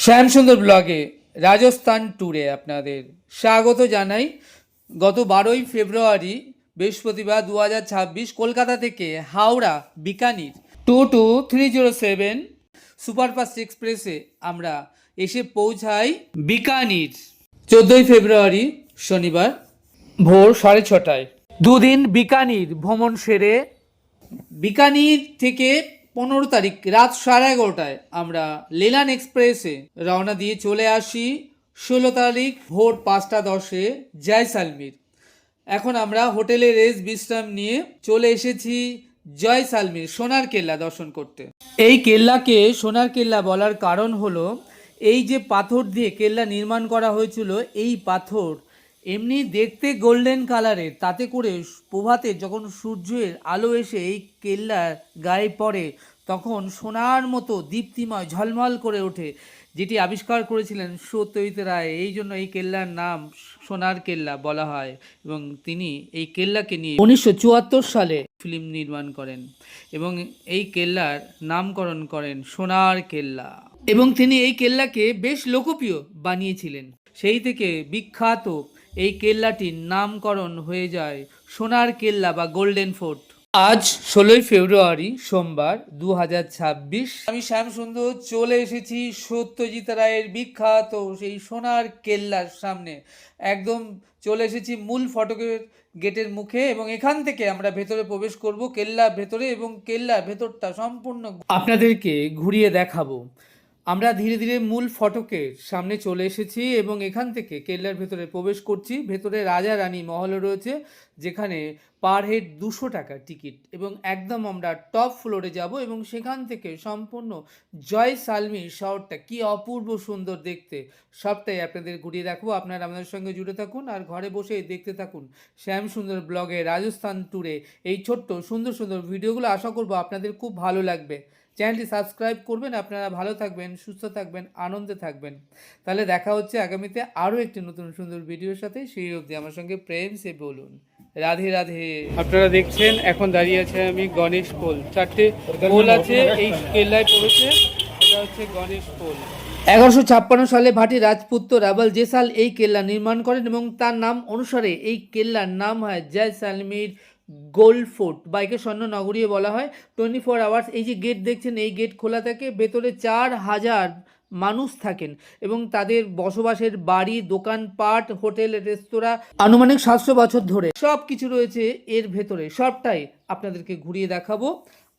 শ্যামসুন্দর ব্লগে রাজস্থান ট্যুরে আপনাদের স্বাগত জানাই। গত 12ই ফেব্রুয়ারি বৃহস্পতিবার 2026 কলকাতা থেকে হাওড়া বিকানির 22307 সুপারফাস্ট এক্সপ্রেসে আমরা এসে পৌঁছাই বিকানির 14ই ফেব্রুয়ারি শনিবার ভোর 6:30টায়। দুদিন বিকানির ভ্রমণ সেরে বিকানির থেকে 15 তারিখ রাত 11:30টায় আমরা লেলান এক্সপ্রেসে রওনা দিয়ে চলে আসি 16 তারিখ ভোর 5:10-এ জয়সালমীর। এখন আমরা হোটেলে রেস্ট বিশ্রাম নিয়ে চলে এসেছি জয়সালমীর সোনার কেল্লা দর্শন করতে। এই কেল্লাকে সোনার কেল্লা বলার কারণ হলো এই যে পাথর দিয়ে কেল্লা নির্মাণ করা হয়েছিল, এই পাথর এমনি দেখতে গোল্ডেন কালারের, তাতে করে প্রভাতে যখন সূর্যের আলো এসে এই কেল্লার গায়ে পড়ে তখন সোনার মতো দীপ্তিময় ঝলমল করে ওঠে, যেটি আবিষ্কার করেছিলেন সত্যজিৎ রায়। এই জন্য এই কেল্লার নাম সোনার কেল্লা বলা হয় এবং তিনি এই কেল্লাকে নিয়ে 1974 সালে ফিল্ম নির্মাণ করেন এবং এই কেল্লার নামকরণ করেন সোনার কেল্লা এবং তিনি এই কেল্লাকে বেশ লোকপ্রিয় বানিয়েছিলেন। সেই থেকে বিখ্যাত এই কেল্লাটির নামকরণ হয়ে যায় সোনার কেল্লা বা গোল্ডেন ফোর্ট। আজ 16ই ফেব্রুয়ারি সোমবার 2026। আমি শ্যামসুন্দর চলে এসেছি সত্যজিৎ রায়ের বিখ্যাত সেই সোনার কেল্লার সামনে। একদম চলে এসেছি মূল ফটকের গেটের মুখে এবং এখান থেকে আমরা ভেতরে প্রবেশ করব কেল্লার ভেতরে এবং কেল্লার ভেতরটা সম্পূর্ণ আপনাদেরকে ঘুরিয়ে দেখাবো। আমরা ধীরে ধীরে মূল ফটকের সামনে চলে এসেছি এবং এখান থেকে কেল্লার ভেতরে প্রবেশ করছি। ভেতরে রাজা রানী মহল রয়েছে, যেখানে পার হেড 200 টাকা টিকিট এবং একদম আমরা টপ ফ্লোরে যাব এবং সেখান থেকে সম্পূর্ণ জয়সালমীর শহরটা কি অপূর্ব সুন্দর দেখতে সবটাই আপনাদের ঘুরিয়ে দেখাবো। আপনারা আমাদের সঙ্গে জুড়ে থাকুন আর ঘরে বসে দেখতে থাকুন শ্যামসুন্দর ব্লগে রাজস্থান ট্যুরে এই ছোট্ট সুন্দর সুন্দর ভিডিওগুলো। আশা করবো আপনাদের খুব ভালো লাগবে। চ্যানেলটি সাবস্ক্রাইব করবেন। আপনারা ভালো থাকবেন, সুস্থ থাকবেন, আনন্দে থাকবেন। তাহলে দেখা হচ্ছে আগামীতে আরও একটি নতুন সুন্দর ভিডিওর সাথে। সেই অবধি আমার সঙ্গে প্রেম সে বলুন রাধে রাধে। আপনারা দেখছেন এখন দাঁড়িয়ে আছে আমি গণেশ পোল। 4টে পোল আছে এই কেল্লায় পড়েছে, এটা হচ্ছে গণেশ পোল। 1156 সালে ভাটি রাজপুত্র রাবল জেসাল এই কেল্লা নির্মাণ করেন এবং তার নাম অনুসারে এই কেল্লার নাম হয় জয়সালমীর গোল্ড ফোর্ট বা একে স্বর্ণ নগরী বলা হয়। 24 আওয়ার্স এই যে গেট দেখছেন, এই গেট খোলা থাকে। ভেতরে 4000 মানুষ থাকেন এবং তাদের বসবাসের বাড়ি, দোকানপাট, হোটেল, রেস্তোরাঁ আনুমানিক 700 বছর ধরে সব কিছু রয়েছে এর ভেতরে। সবটাই আপনাদেরকে ঘুরিয়ে দেখাবো।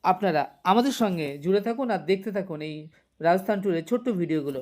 আপনারা আমাদের সঙ্গে জুড়ে থাকুন আর দেখতে থাকুন এই রাজস্থান ট্যুরের ছোট্ট ভিডিওগুলো।